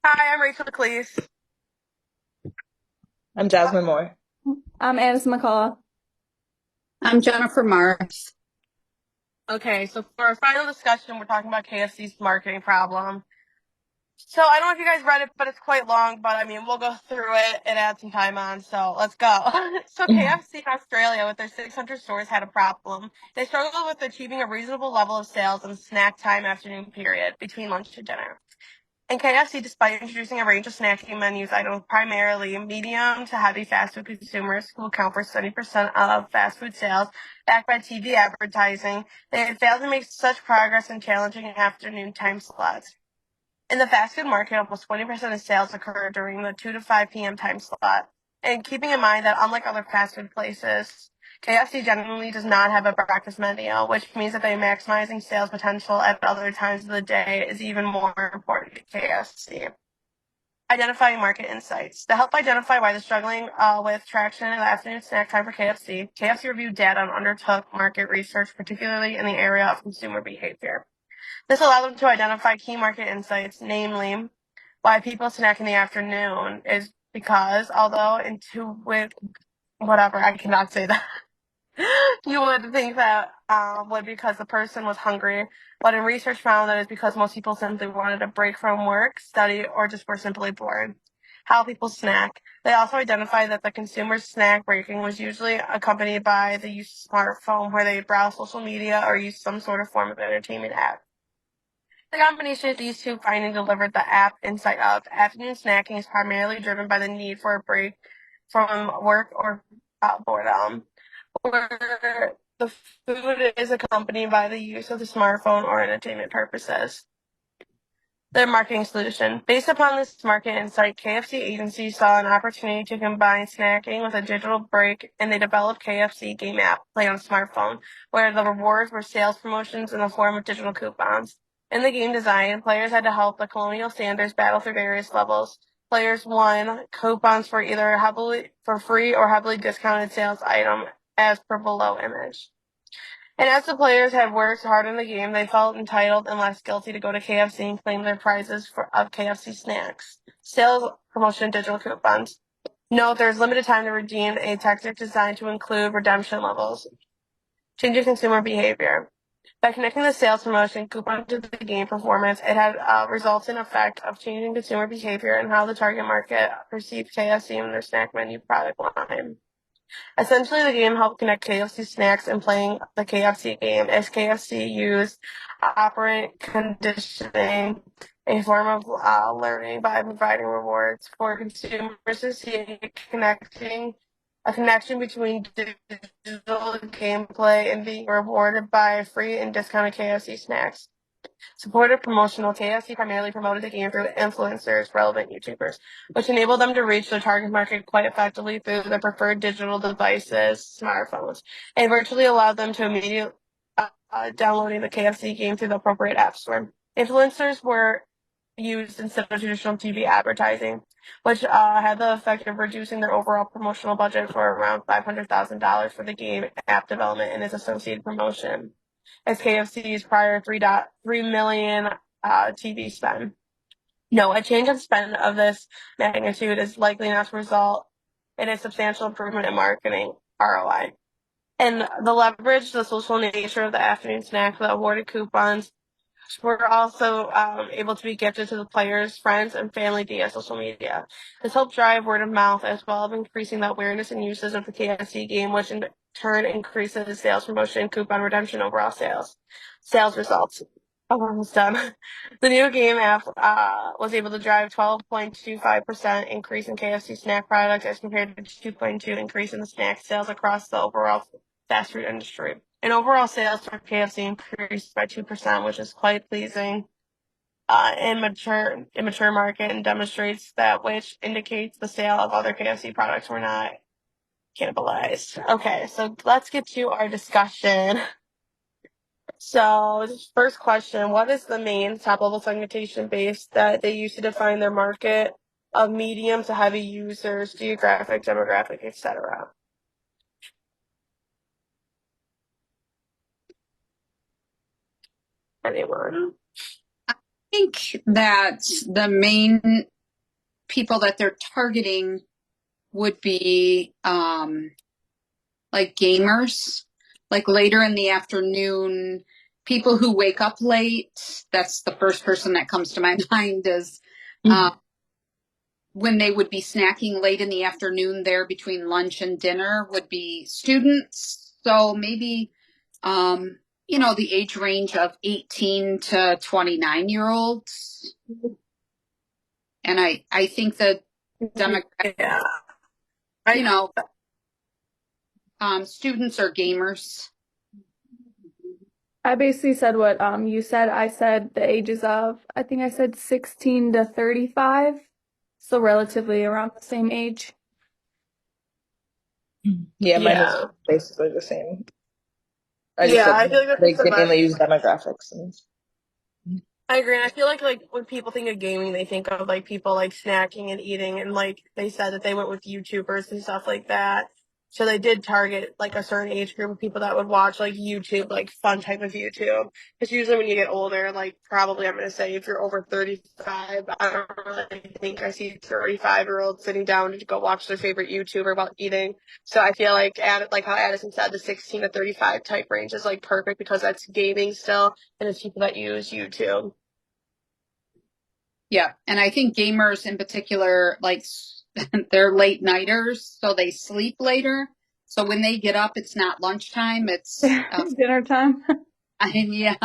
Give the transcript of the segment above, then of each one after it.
Hi, I'm Rachel Cleese. I'm Jasmine Moore. I'm Addis McCall. I'm Jennifer Mars. Okay, so for our final discussion, we're talking about KFC's marketing problem. So I don't know if you guys read it, but it's quite long, but I mean, we'll go through it and add some time on, so let's go. So KFC in Australia with their 600 stores had a problem. They struggled with achieving a reasonable level of sales in the snack time afternoon period between lunch and dinner. And KFC, despite introducing a range of snacking menus items primarily medium to heavy fast food consumers who account for 70% of fast food sales, backed by TV advertising, they had failed to make such progress in challenging afternoon time slots. In the fast food market, almost 20% of sales occur during the 2 to 5 p.m. time slot. And keeping in mind that unlike other fast food places, KFC generally does not have a breakfast menu, which means that they maximizing sales potential at other times of the day is even more important to KFC. Identifying market insights. To help identify why they're struggling with traction in the afternoon snack time for KFC, KFC reviewed data and undertook market research, particularly in the area of consumer behavior. This allowed them to identify key market insights, namely why people snack in the afternoon is because although intuitive, whatever, I cannot say that. You would think that would because the person was hungry, but in research found that it's because most people simply wanted a break from work, study, or just were simply bored. How people snack. They also identified that the consumer's snack breaking was usually accompanied by the use of smartphone where they browse social media or use some sort of form of entertainment app. The combination of these two findings delivered the app insight of afternoon snacking is primarily driven by the need for a break from work or boredom, where the food is accompanied by the use of the smartphone or entertainment purposes. Their marketing solution. Based upon this market insight, KFC agency saw an opportunity to combine snacking with a digital break, and they developed KFC game app, play on smartphone, where the rewards were sales promotions in the form of digital coupons. In the game design, players had to help the Colonial Sanders battle through various levels. Players won coupons for either heavily for free or heavily discounted sales item as per below image. And as the players had worked hard in the game, they felt entitled and less guilty to go to KFC and claim their prizes of KFC snacks. Sales promotion digital coupons. Note there's limited time to redeem a tactic designed to include redemption levels. Changing consumer behavior. By connecting the sales promotion coupon to the game performance, it had results in effect of changing consumer behavior and how the target market perceived KFC and their snack menu product line. Essentially, the game helped connect KFC snacks and playing the KFC game, as KFC used operant conditioning, a form of learning by providing rewards for consumers to see a connection between digital gameplay and being rewarded by free and discounted KFC snacks. Supported promotional KFC primarily promoted the game through influencers, relevant YouTubers, which enabled them to reach their target market quite effectively through their preferred digital devices, smartphones, and virtually allowed them to immediately downloading the KFC game through the appropriate app store. Influencers were used instead of traditional TV advertising, which had the effect of reducing their overall promotional budget for around $500,000 for the game app development and its associated promotion as KFC's prior 3.3 million TV spend. No, a change in spend of this magnitude is likely not to result in a substantial improvement in marketing ROI. And the social nature of the afternoon snack, the awarded coupons, were also able to be gifted to the players, friends, and family via social media. This helped drive word of mouth as well as increasing the awareness and usage of the KFC game, which in turn increases sales promotion, coupon redemption, overall sales. Sales results. Oh, we're almost done. The new game app was able to drive 12.25% increase in KFC snack products as compared to 2.2 increase in the snack sales across the overall fast food industry. And overall sales for KFC increased by 2%, which is quite pleasing in mature market and demonstrates that which indicates the sale of other KFC products were not cannibalized. Okay, so let's get to our discussion. So, first question, what is the main top-level segmentation base that they use to define their market of medium to heavy users, geographic, demographic, etc.? Anyone? think that the main people that they're targeting would be like gamers, like later in the afternoon, people who wake up late. That's the first person that comes to my mind is when they would be snacking late in the afternoon there between lunch and dinner would be students. So maybe, the age range of 18 to 29-year-olds. And I think the demographic, Yeah. I, students or gamers. I basically said what you said. I said the ages of, I think I said 16 to 35. So relatively around the same age. Yeah, mine is Yeah. basically the same. I just Yeah, said I feel like they that's the mainly best. use demographics and I agree. And I feel like when people think of gaming, they think of like people like snacking and eating, and like they said that they went with YouTubers and stuff like that. So they did target like a certain age group of people that would watch like YouTube, like fun type of YouTube. Because usually when you get older, like probably I'm gonna say if you're over 35, I don't really think I see 35-year-olds sitting down to go watch their favorite YouTuber while eating. So I feel like like how Addison said, the 16 to 35 type range is like perfect because that's gaming still, and it's people that use YouTube. Yeah. And I think gamers in particular, like they're late nighters, so they sleep later. So when they get up, it's not lunchtime. It's, Dinner time. yeah.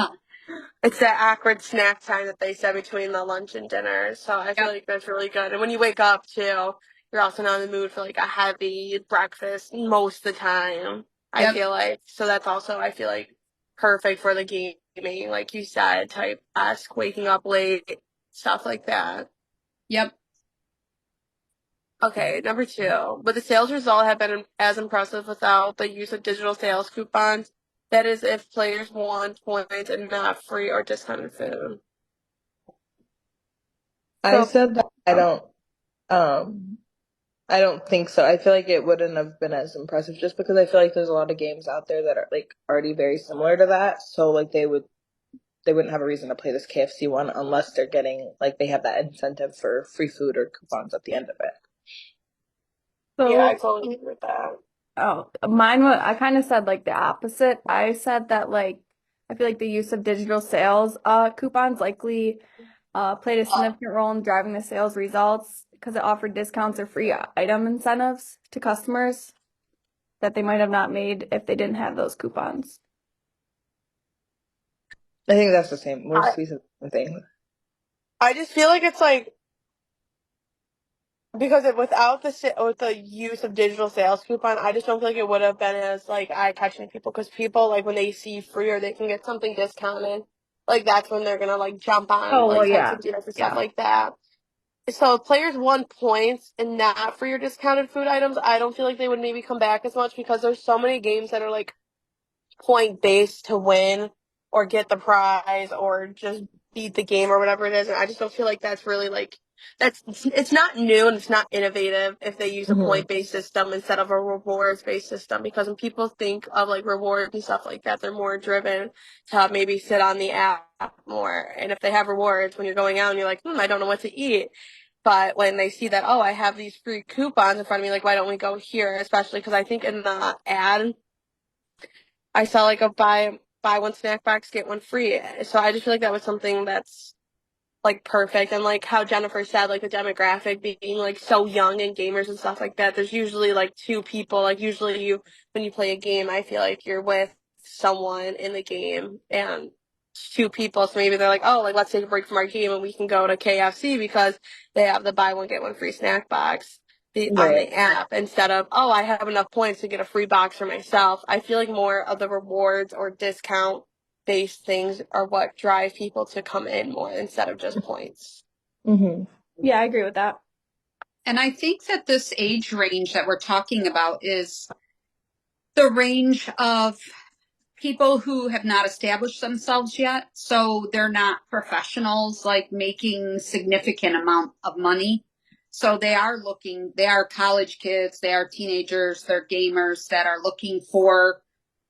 It's that awkward snack time that they said between the lunch and dinner. So I feel Yep. like that's really good. And when you wake up too, you're also not in the mood for like a heavy breakfast most of the time. I Yep. feel like. So that's also, I feel like, perfect for the gaming, like you said, type esque, waking up late, stuff like that. Yep. Okay, number two. But the sales result have been as impressive without the use of digital sales coupons. That is if players want points and not free or discounted food. I So, said that um I don't think so. I feel like it wouldn't have been as impressive just because I feel like there's a lot of games out there that are like already very similar to that. So like they wouldn't have a reason to play this KFC one unless they're getting like they have that incentive for free food or coupons at the end of it. Yeah, I so totally agree with that. Oh, mine was, I kind of said like the opposite. I said that like I feel like the use of digital sales coupons likely played a significant role in driving the sales results because it offered discounts or free item incentives to customers that they might have not made if they didn't have those coupons. I think that's the same. I, We said the same thing. I just feel like it's like because without with the use of digital sales coupon, I just don't feel like it would have been as like eye catching to people because people like when they see free or they can get something discounted, like that's when they're gonna like jump on Oh, well, like types yeah. of deals and stuff Yeah. like that. So if players won points and not for your discounted food items, I don't feel like they would maybe come back as much because there's so many games that are like point based to win or get the prize or just beat the game or whatever it is. And I just don't feel like that's really like it's not new and it's not innovative if they use a Hmm. point based system instead of a rewards based system because when people think of like rewards and stuff like that, they're more driven to maybe sit on the app more. And if they have rewards when you're going out and you're like, I don't know what to eat. But when they see that, oh, I have these free coupons in front of me, like, why don't we go here? Especially because I think in the ad, I saw like a buy one snack box get one free. So I just feel like that was something that's like perfect and like how Jennifer said like the demographic being like so young and gamers and stuff like that. There's usually like two people. Like usually you when you play a game, I feel like you're with someone in the game and two people. So maybe they're like, oh, like let's take a break from our game and we can go to KFC because they have the buy one get one free snack box on Right. the app instead of, oh, I have enough points to get a free box for myself. I feel like more of the rewards or discount based things are what drive people to come in more instead of just points. Hmm. Yeah, I agree with that. And I think that this age range that we're talking about is the range of people who have not established themselves yet. So they're not professionals like making significant amount of money. So they are college kids, they are teenagers, they're gamers that are looking for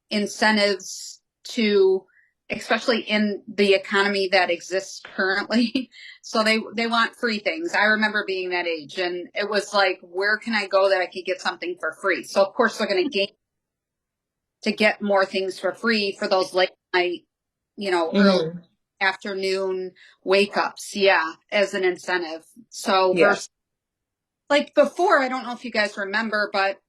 incentives to especially in the economy that exists currently. So they want free things. I remember being that age, and it was like, where can I go that I could get something for free? So of course they're going to game to get more things for free for those late night, early Mhm. afternoon wake ups. Yeah, as an incentive. So Yeah. versus like before, I don't know if you guys remember, but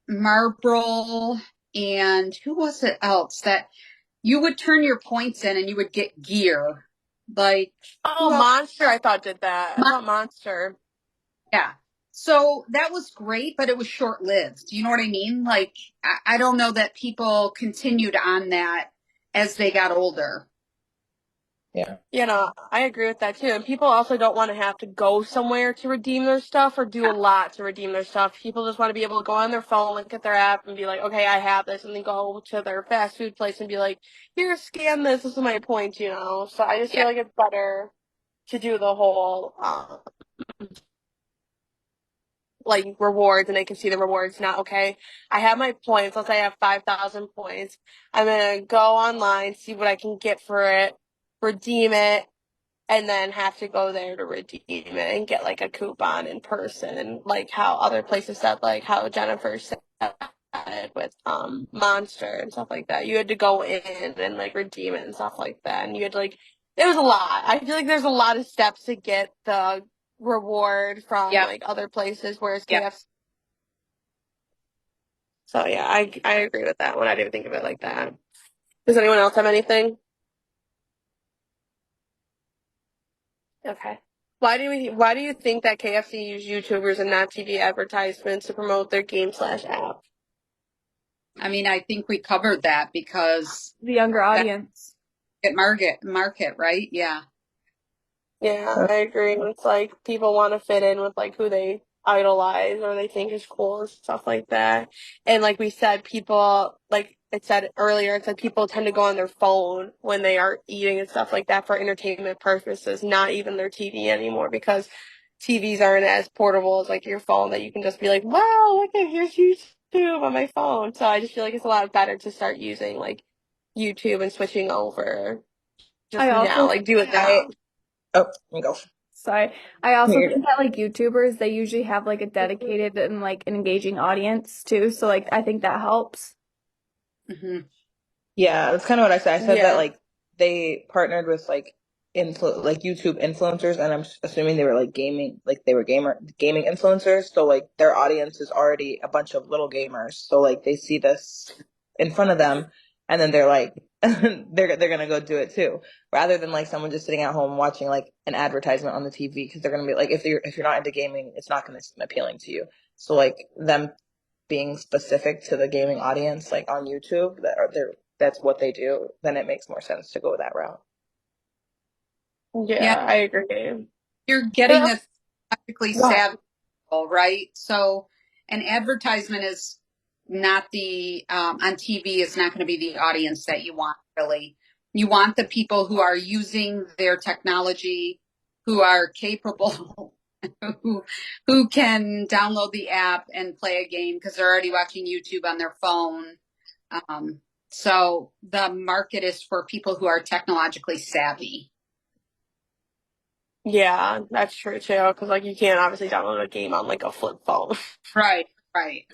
Marlboro and who was it else that you would turn your points in and you would get gear. Like, Oh, who else? Monster, I thought did that. I thought Monster. Yeah. So that was great, but it was short lived. You know what I mean? Like, I don't know that people continued on that as they got older. Yeah. You know, I agree with that too. And people also don't want to have to go somewhere to redeem their stuff or do a Yeah. lot to redeem their stuff. People just want to be able to go on their phone, look at their app, and be like, okay, I have this, and then go to their fast food place and be like, here, scan this. This is my point, you know. So I just Yeah. feel like it's better to do the whole like rewards, and they can see the rewards. Not okay. I have my points. Let's say I have 5,000 points. I'm gonna go online, see what I can get for it, redeem it, and then have to go there to redeem it and get like a coupon in person, like how other places said, like how Jennifer said with Monster and stuff like that. You had to go in and like redeem it and stuff like that, and you had to, like, it was a lot. I feel like there's a lot of steps to get the reward from Yeah. like other places, whereas Yeah. KFC. So yeah, I agree with that one. I didn't think of it like that. Does anyone else have anything? Okay. Why do you think that KFC use YouTubers and not TV advertisements to promote their game/app? I mean, I think we covered that because The younger that audience. market, right? Yeah. Yeah, I agree. It's like people want to fit in with like who they idolize or they think is cool and stuff like that. And like we said, people, like it said earlier, it said people tend to go on their phone when they are eating and stuff like that for entertainment purposes, not even their TV anymore, because TVs aren't as portable as like your phone that you can just be like, wow, look at here's YouTube on my phone. So I just feel like it's a lot better to start using like YouTube and switching over just I now, also like do it I now. oh, let me go. Sorry. I also Here you think that like YouTubers, they usually have like a dedicated and like an engaging audience too. So like I think that helps. Hmm. Yeah, that's kind of what I said. I said that Yeah. like they partnered with like YouTube influencers, and I'm assuming they were like gaming, like they were gaming influencers. So like their audience is already a bunch of little gamers. So like they see this in front of them, and then they're like they're gonna go do it too, rather than like someone just sitting at home watching like an advertisement on the TV, because they're gonna be like, if you're not into gaming, it's not gonna seem appealing to you. So like them being specific to the gaming audience, like on YouTube, that's what they do, then it makes more sense to go that route. Yeah. Yeah, I agree. You're But getting a that's technically what? savvy, people, right? So an advertisement is not the on TV is not going to be the audience that you want, really. You want the people who are using their technology, who are capable, who who can download the app and play a game because they're already watching YouTube on their phone. Um, so the market is for people who are technologically savvy. Yeah, that's true too. Because like you can't obviously download a game on like a flip phone. Right, right.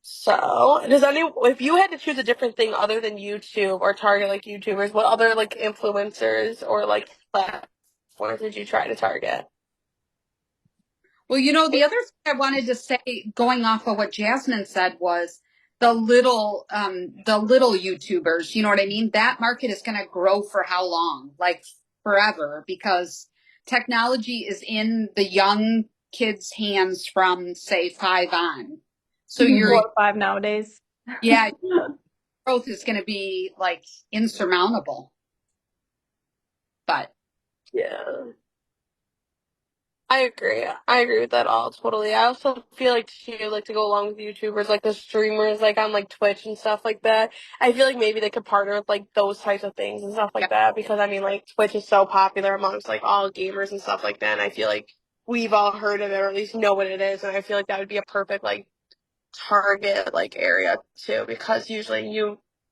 So, if you had to choose a different thing other than YouTube or target like YouTubers, what other like influencers or like platforms did you try to target? Well, the other thing I wanted to say, going off of what Jasmine said, was the little YouTubers. You know what I mean? That market is going to grow for how long? Like forever, because technology is in the young kids' hands from say 5 on. So Even your 4 or 5 nowadays. yeah growth is going to be like insurmountable. But Yeah. I agree. I agree with that all totally. I also feel like too, like to go along with YouTubers, like the streamers, like on like Twitch and stuff like that. I feel like maybe they could partner with like those types of things and stuff yeah, like that, because I mean like Twitch is so popular amongst like all gamers and stuff like that. And I feel like we've all heard of it or at least know what it is. And I feel like that would be a perfect like target like area too, because usually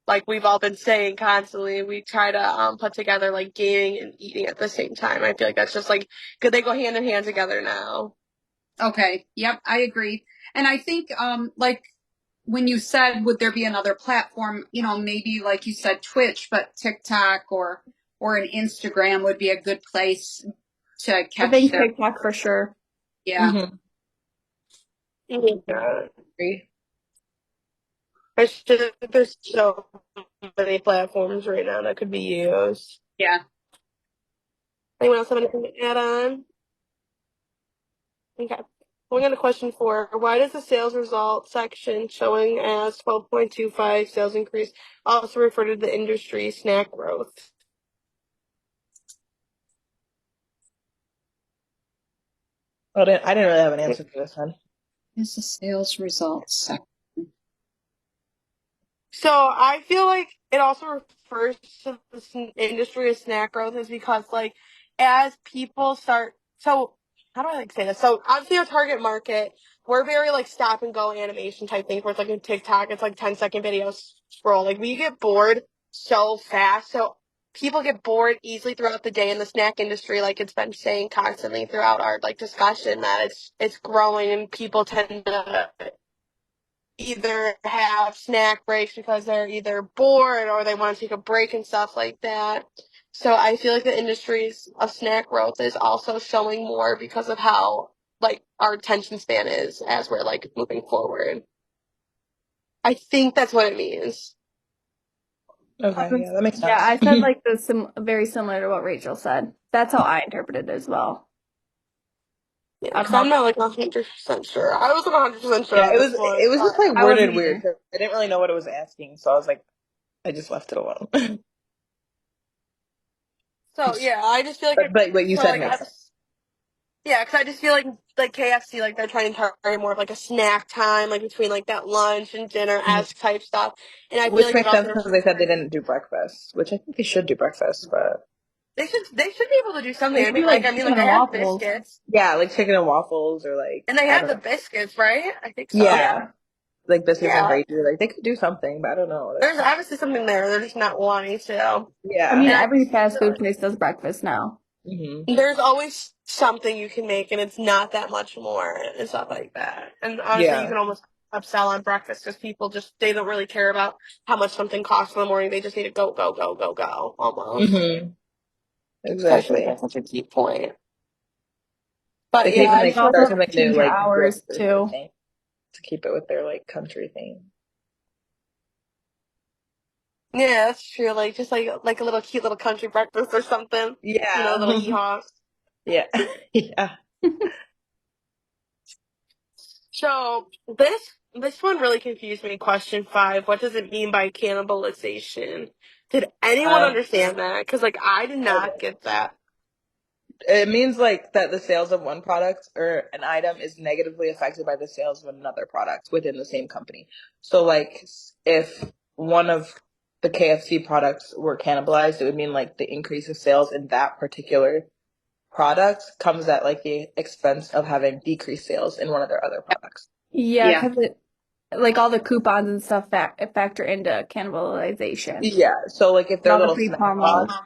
like we've all been saying constantly, we try to put together like gaming and eating at the same time. I feel like that's just like could they go hand in hand together now? Okay. Yep, I agree. And I think like when you said would there be another platform, maybe like you said Twitch, but TikTok or an Instagram would be a good place to I catch think their TikTok for sure. yeah. Mhm. Yeah. Agree. It's just there's so many platforms right now that could be used. Yeah. Anyone else have anything to add on? Okay. We got a question for why does the sales result section showing as 12.25 sales increase also refer to the industry snack growth? I didn't really have an answer for this one. Is the sales results. So I feel like it also refers to the industry of snack growth is because like as people start so how do I like say this? So obviously our target market, we're very like stop and go animation type things where it's like in TikTok, it's like 10-second videos scroll. Like we get bored so fast. So people get bored easily throughout the day in the snack industry, like it's been saying constantly throughout our like discussion that it's growing and people tend to either have snack breaks because they're either bored or they want to take a break and stuff like that. So I feel like the industries of snack growth is also showing more because of how like our attention span is as we're like moving forward. I think that's what it means. Okay, yeah, that makes Yeah, sense. I said like very similar to what Rachel said. That's how I interpreted it as well. Yeah, I don't because know. I'm not like 100% sure. I wasn't 100% sure Yeah, on this one. it was just like I wasn't worded weird either. 'cause I didn't really know what it was asking, so I was like, I just left it alone. So yeah, I just feel like But what you so said like makes sense. yeah, because I just feel like KFC, like they're trying to target more of like a snack time, like between like that lunch and dinner Mhm. as type stuff. And I feel Which like it makes sense also because they said they didn't do breakfast, which I think they should do breakfast, but they should be able to do something. They I should do mean, like like chicken they and have waffles. biscuits yeah, like chicken and waffles or like and they I have don't the know. biscuits, right? I think so. Yeah, like biscuits and Yeah, gravy. Like they could do something, but I don't know. there's obviously something there. They're just not wanting to. I mean, Yeah. And I every just fast feel food place does breakfast now. Hmm. there's always something you can make, and it's not that much more and stuff like that. And honestly, you Yeah. can almost upsell on breakfast because people just they don't really care about how much something costs in the morning. They just need to go, go, go, go, go, almost. Hmm. So I feel like Exactly. that's such a key point. But They could yeah, even Yeah, I you like just can want start also something new, change your like hours grits or too. something to keep it with their like country theme. yeah, that's true. Like just like a little cute little country breakfast or something. You know, little Yeah. yeehaws. Yeah. Yeah. So this one really confused me. Question 5: what does it mean by cannibalization? Did anyone Um, understand that? Because like I did not get that. it means like that the sales of one product or an item is negatively affected by the sales of another product within the same company. So like if one of the KFC products were cannibalized, it would mean like the increase of sales in that particular product comes at like the expense of having decreased sales in one of their other products. Yeah, Yeah. because like all the coupons and stuff factor into cannibalization Yeah. So like if and their all the little free snack box, promos.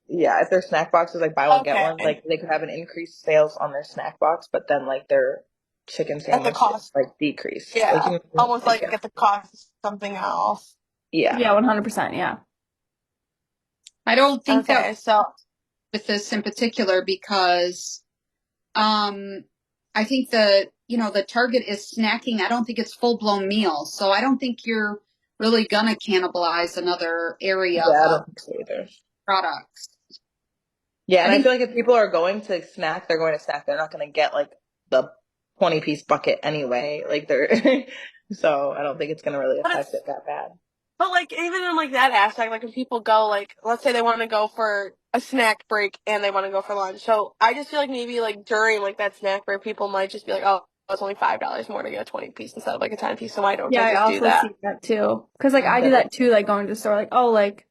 yeah, if their snack box is like buy one get Okay, one, like they could have an increased sales on their snack box, but then like their chicken at the sandwich cost. like decrease. Like Yeah, you know, almost like like at the cost of something else. yeah. Yeah, 100%. Yeah. I don't think that Okay, so with this in particular because um I think the target is snacking. I don't think it's full blown meals. So I don't think you're really gonna cannibalize another area Yeah, I of don't think so either. products. Yeah, I and I think feel like if people are going to snack, they're going to snack. They're not going to get like the 20-piece bucket anyway. Like they're so I don't think it's going to really but affect it's it that bad. but like even in like that aspect, like when people go like let's say they want to go for a snack break and they want to go for lunch. So I just feel like maybe like during like that snack break, people might just be like, oh, it's only $5 more to get a 20-piece instead of like a 10-piece. So why don't Yeah, I I just do also that? see that too. Because like I do That that too, like going to the store, like, oh, like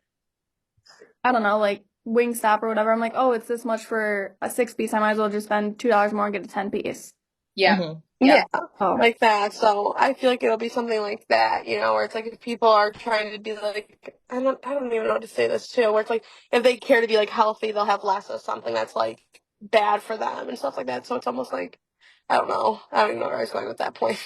I don't know, like Wingstop or whatever. I'm like, oh, it's this much for a 6-piece. I might as well just spend $2 more and get a 10-piece. yeah. Mhm. Yeah, Oh, like that. So I feel like it'll be something like that, where it's like if people are trying to be like, I don't even know how to say this too, where it's like if they care to be like healthy, they'll have less of something that's like bad for them and stuff like that. So it's almost like, I don't know. I don't even know where I was going with that point.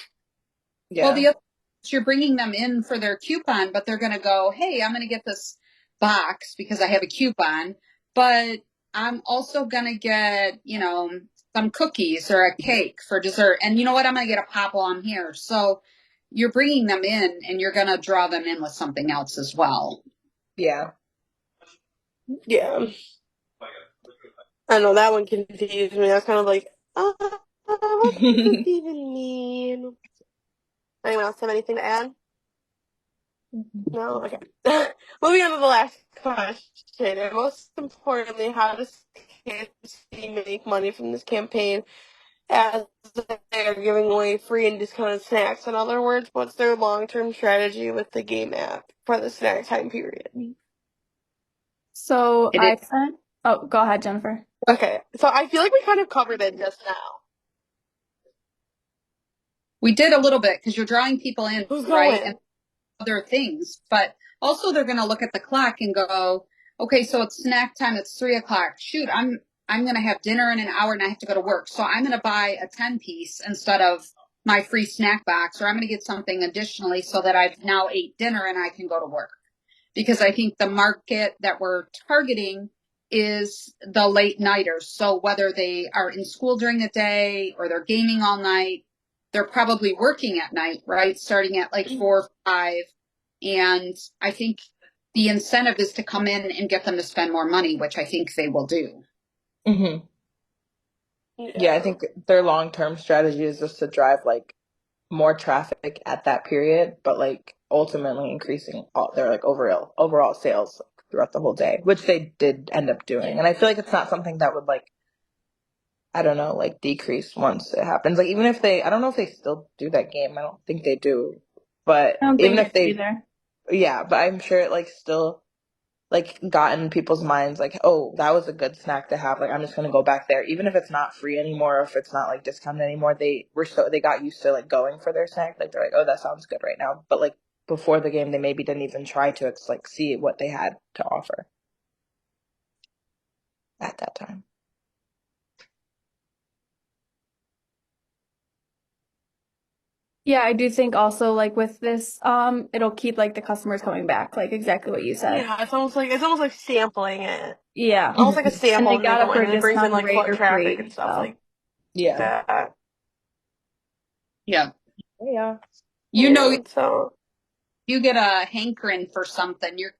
Well, Yeah. the other is you're bringing them in for their coupon, but they're going to go, hey, I'm going to get this box because I have a coupon, but I'm also going to get, some cookies or a cake for dessert. And you know what? I'm going to get a pop while I'm here. So you're bringing them in and you're going to draw them in with something else as well. Yeah. Yeah. I know that one confused me. I was kind of like, what does this even mean? Anyone else have anything to add? No? Okay. Moving on to the last question. And most importantly, how does KFC make money from this campaign as they are giving away free and discounted snacks? In other words, what's their long-term strategy with the game app for the snack time period? so It is. I sent. Oh, go ahead, Jennifer. Okay, so I feel like we kind of covered it just now. We did a little bit because you're drawing people in, Who's right? going? And other things, but also they're going to look at the clock and go, okay, so it's snack time. It's 3 o'clock. Shoot, I'm going to have dinner in an hour and I have to go to work. So I'm going to buy a 10 piece instead of my free snack box, or I'm going to get something additionally so that I've now ate dinner and I can go to work. Because I think the market that we're targeting is the late nighters. So whether they are in school during the day or they're gaming all night, they're probably working at night, right? Starting at like 4 or 5. And I think the incentive is to come in and get them to spend more money, which I think they will do. hmm Yeah, I think their long-term strategy is just to drive like more traffic at that period, but like ultimately increasing all their like overall sales like, throughout the whole day, which they did end up doing. And I feel like it's not something that would like I don't know, like decrease once it happens. Like even if they I don't know if they still do that game. I don't think they do. But I don't even think if it they either. yeah, but I'm sure it like still like got in people's minds like, oh, that was a good snack to have. Like I'm just gonna go back there. Even if it's not free anymore or if it's not like discounted anymore, they got used to like going for their snack. Like they're like, oh, that sounds good right now. But like before the game they maybe didn't even try to like see what they had to offer at that time. Yeah, I do think also like with this, it'll keep like the customers coming back, like exactly what you said. Yeah, it's almost like sampling it. Yeah. Almost like a And sample they when they got it go for in, a and it brings in discounted like rate foot or traffic and free. stuff So like Yeah. that. Yeah. Yeah. You know, So you get a hankering for something. You're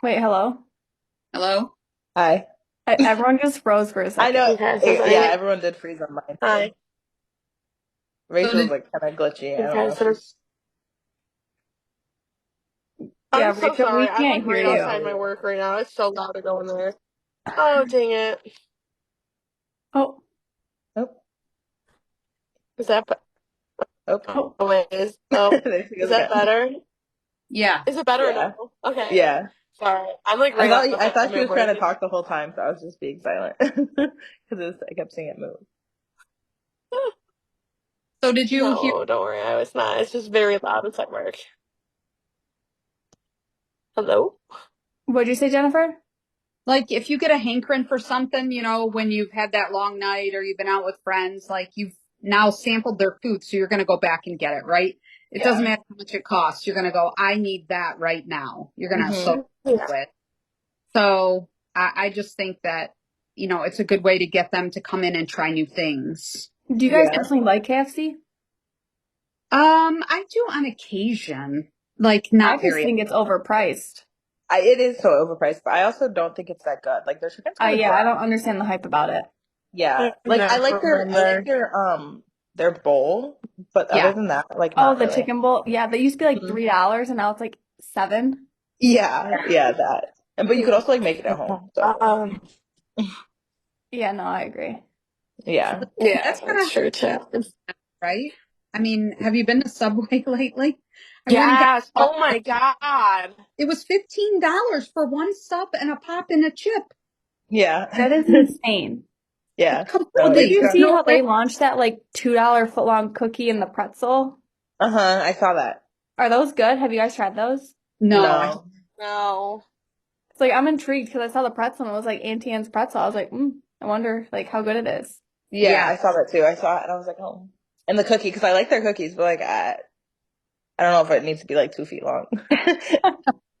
wait, hello? hello. Hi. Everyone just froze for a I second. know. okay, so Yeah, everyone did freeze on mine hi. too. So Rachel's did like kind of glitchy. I don't Okay, know if so she's. Yeah, I'm so Rachel, we sorry. I'm can't like hear right you. outside my work right now. It's so loud to go in there. Oh dang it! Oh, Oh, Is that oh. oh. There she is goes that again. better? yeah. Is it better Yeah. now? Okay. Yeah. Sorry, I'm like I right thought I outside thought she my was trying work. to talk the whole time, so I was just being silent because I kept seeing it move. So did you hear? No, don't worry. I was not. It's just very loud inside work. Hello? What'd you say, Jennifer? Like if you get a hankering for something, when you've had that long night or you've been out with friends, like you've now sampled their food, so you're going to go back and get it, right? It doesn't matter how much it costs. You're going to go, I need that right now. You're going to Mm-hmm. Yeah. it. So I just think that, it's a good way to get them to come in and try new things. Do you guys Yeah. personally like KFC? I do on occasion, like I not just very. think it's overpriced. It is so overpriced, but I also don't think it's that good. Like their chicken's kind of Yeah, I dry. don't understand the hype about it. Yeah. I Like I never like remember. their bowl, but other Yeah. than that, like Oh, not the really. chicken bowl. Yeah, they used to be like Mhm. $3 and now it's like 7. Yeah, that. But you could also like make it at home. So Um, Yeah, no, I agree. yeah. yeah, That's kind that's of true too. right. I mean, have you been to Subway lately? I went and got Yes. Oh my God. it was $15 for one sub and a pop and a chip. Yeah. That is insane. Yeah. No, Completely. Did you There's see no how they way. launched that like $2 footlong cookie and the pretzel? Uh-huh. I saw that. Are those good? Have you guys tried those? No. No. It's like I'm intrigued because I saw the pretzel and it was like Auntie Anne's pretzel. I was like, I wonder like how good it is. Yeah, Yeah. I saw that too. I saw it and I was like, oh. And the cookie, because I like their cookies, but like I don't know if it needs to be like 2 feet long.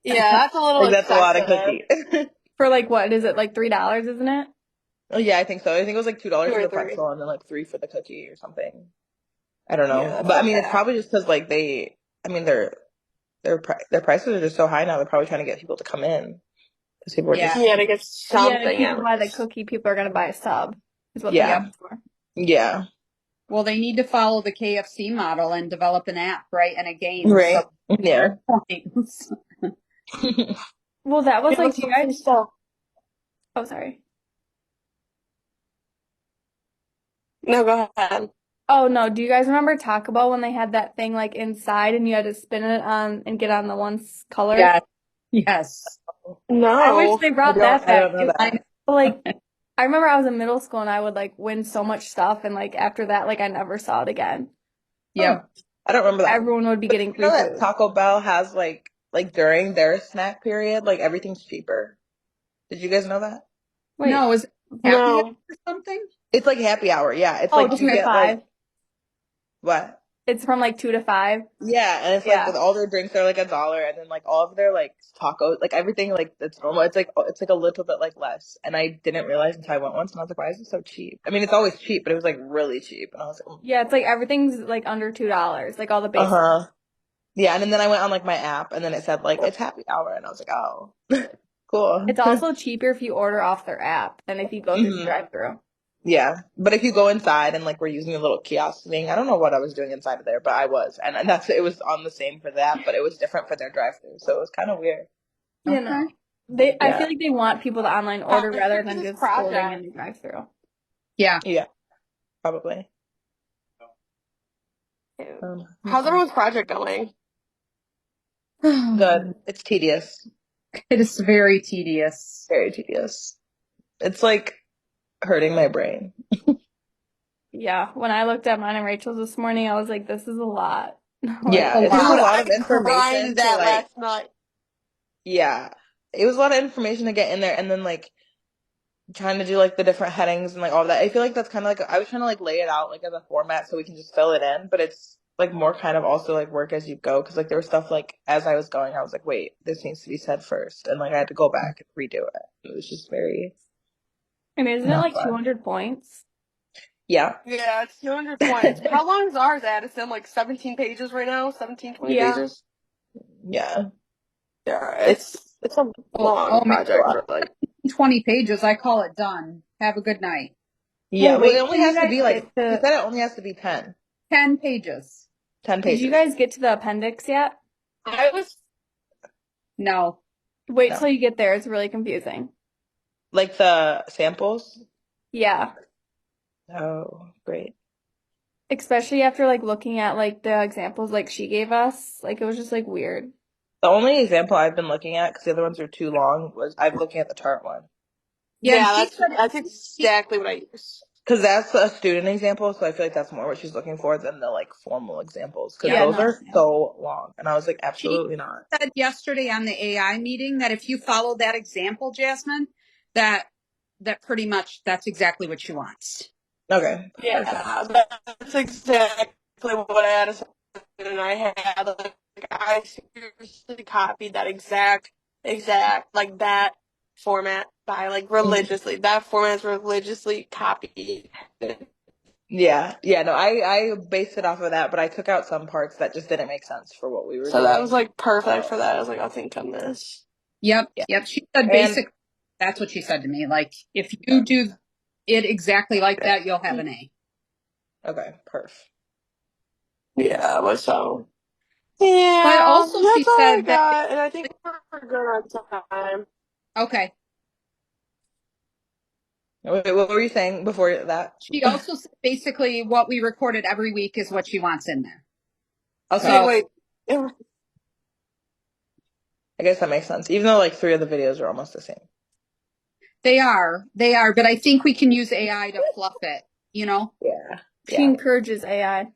Yeah, that's a little Like that's a lot of excessive. cookie. For like what is it like $3, isn't it? Oh yeah, I think so. I think it was like $2 Two for or the three. pretzel and then like 3 for the cookie or something. I don't know. Yeah, that's But I not mean, it's bad. probably just because like their prices are just so high now. They're probably trying to get people to come in because people are Yeah. just Yeah, to get Yeah, if something people at buy the least. cookie, people are gonna buy a sub. Is what Yeah. they're looking for. Yeah. Well, they need to follow the KFC model and develop an app, right? And a game. Right. So Yeah. points. Well, that was Give like, us do you some guys? stuff. Oh, sorry. No, go ahead. Oh no, do you guys remember Taco Bell when they had that thing like inside and you had to spin it on and get on the one's color? Yeah. Yes. I wish No. they brought that I don't back. know that. But, like, I remember I was in middle school and I would like win so much stuff and like after that, like I never saw it again. Yep. I don't remember that. Everyone would be But getting you know free that food. Taco Bell has like during their snack period, like everything's cheaper. Did you guys know that? Wait, No, is it happy No. hour or something? It's like happy hour. Yeah. It's oh, like 2 you to get 5. like what? It's from like 2 to 5. Yeah, and it's Yeah. like with all their drinks are like $1, and then like all of their like tacos, like everything like that's normal. It's like a little bit like less. And I didn't realize until I went once, and I was like, why is it so cheap? I mean, it's always cheap, but it was like really cheap, and I was like, Yeah, it's like everything's like under $2, like all the uh basics. huh. Yeah, and then I went on like my app, and then it said like it's happy hour, and I was like, oh, cool. It's also cheaper if you order off their app than if you go through the Mhm. drive-through. Yeah, but if you go inside and like we're using a little kiosk thing, I don't know what I was doing inside of there, but I was, and it was on the same for that, but it was different for their drive-through, so it was kind of weird. You know, I Yeah. feel like they want people to online order rather than This just ordering project. in the drive-through. Yeah. Yeah, probably. How's everyone's project going? Good. It's tedious. It is very tedious. Very tedious. It's like hurting my brain. Yeah, when I looked at mine and Rachel's this morning, I was like, this is a lot. Yeah, it's just a Dude, lot I of information grinded to that like. last night. Yeah, it was a lot of information to get in there, and then like trying to do like the different headings and like all that. I feel like that's kind of like I was trying to like lay it out like as a format so we can just fill it in, but it's like more kind of also like work as you go because like there was stuff like as I was going, I was like, wait, this needs to be said first, and like I had to go back and redo it. It was just very And isn't it not like fun. 200 points? Yeah. Yeah, it's 200 points. How long is ours at? It's in like 17 pages right now? 17, 20 Yeah. pages? Yeah. Yeah, it's a long man. project for like 20 pages. I call it done. Have a good night. Yeah, Well, well, it wait only till you has to guys be like get he to. said it only has to be 10. 10 pages. 10 Did pages. you guys get to the appendix yet? I was No. Wait No. till you get there. It's really confusing. Like the samples? Yeah. Oh, great. Especially after like looking at like the examples like she gave us. Like it was just like weird. The only example I've been looking at, because the other ones are too long, was I'm looking at the chart one. Yeah, yeah, and she said that's exactly what I use. Because that's a student example, so I feel like that's more what she's looking for than the like formal examples. Because Yeah, those no, are yeah. so long, and I was like, absolutely not. said yesterday on the AI meeting that if you follow that example, Jasmine, that pretty much that's exactly what she wants. Okay. Yeah, Perfect. that's exactly what I had, and I had like I seriously copied that exact like that format by like religiously. That format's religiously copied. Yeah, no, I based it off of that, but I took out some parts that just didn't make sense for what we were So doing. that was like perfect for that. I was like, I'll think on this. Yep. Yeah. Yep. She said And- basically that's what she said to me. Like if you do it exactly like that, you'll have an A. Okay, perf. Yeah, but so yeah. But also that's she all I said that got, and I think we're good on time. okay. Wait, what were you saying before that? She also said basically what we recorded every week is what she wants in there. Okay. So Wait, I guess that makes sense. Even though like 3 of the videos are almost the same. They are, but I think we can use AI to fluff it, you know? Yeah. She encourages AI.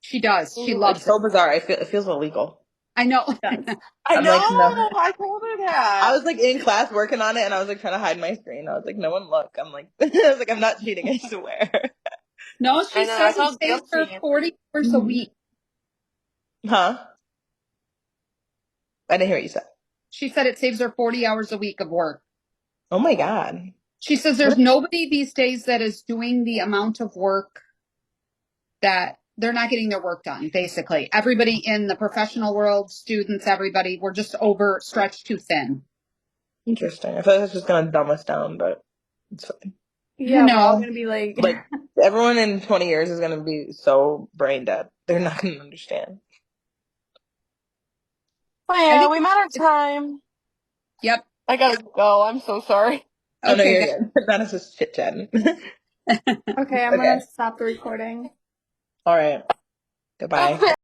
She does. She It's loves so it. bizarre. it feels illegal. I know. Yes. I I'm know. like, no. I told her that. I was like in class working on it, and I was like trying to hide my screen. I was like, no one look. I'm like, I was like, I'm not cheating. I swear. No, I she know, I says it felt saves her guilty. 40 hours a Mhm. week. Huh? I didn't hear what you said. She said it saves her 40 hours a week of work. Oh my god. She says there's nobody these days that is doing the amount of work that they're not getting their work done, basically. Everybody in the professional world, students, everybody, we're just overstretched too thin. Interesting. I feel like that's just gonna dumb us down, but it's fine. Yeah, we're all know. gonna be like, Like everyone in 20 years is gonna be so brain dead. They're not gonna understand. But I yeah, think we met our time. Yep. I gotta go. I'm so sorry. Oh no, Okay, you're good. good. Not us just chit chatting. okay, I'm Okay. gonna stop the recording. All right. Goodbye.